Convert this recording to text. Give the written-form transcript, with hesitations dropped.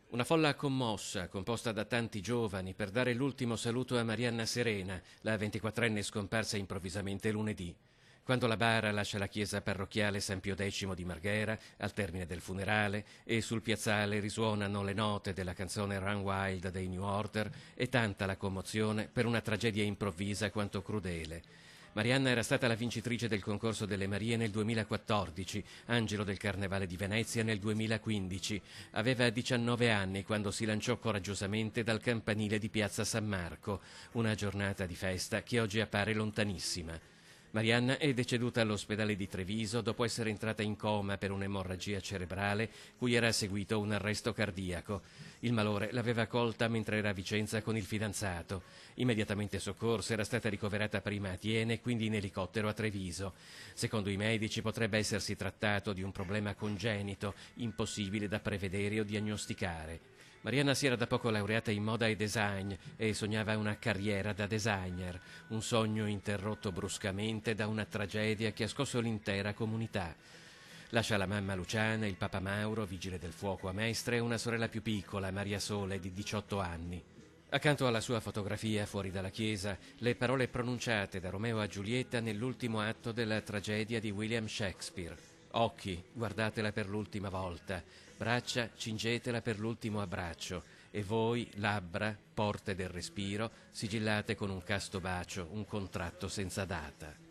Una folla commossa, composta da tanti giovani, per dare l'ultimo saluto a Marianna Serena, la 24enne scomparsa improvvisamente lunedì. Quando la bara lascia la chiesa parrocchiale San Pio X di Marghera, al termine del funerale, e sul piazzale risuonano le note della canzone Run Wild dei New Order, è tanta la commozione per una tragedia improvvisa quanto crudele. Marianna era stata la vincitrice del concorso delle Marie nel 2014, Angelo del Carnevale di Venezia nel 2015. Aveva 19 anni quando si lanciò coraggiosamente dal campanile di Piazza San Marco, una giornata di festa che oggi appare lontanissima. Marianna è deceduta all'ospedale di Treviso dopo essere entrata in coma per un'emorragia cerebrale cui era seguito un arresto cardiaco. Il malore l'aveva colta mentre era a Vicenza con il fidanzato. Immediatamente soccorsa, era stata ricoverata prima a Thiene e quindi in elicottero a Treviso. Secondo i medici potrebbe essersi trattato di un problema congenito, impossibile da prevedere o diagnosticare. Marianna si era da poco laureata in moda e design e sognava una carriera da designer, un sogno interrotto bruscamente da una tragedia che ha scosso l'intera comunità. Lascia la mamma Luciana, il papà Mauro, vigile del fuoco a Mestre, e una sorella più piccola, Maria Sole, di 18 anni. Accanto alla sua fotografia fuori dalla chiesa, le parole pronunciate da Romeo a Giulietta nell'ultimo atto della tragedia di William Shakespeare. Occhi, guardatela per l'ultima volta. Braccia, cingetela per l'ultimo abbraccio. E voi, labbra, porte del respiro, sigillate con un casto bacio un contratto senza data.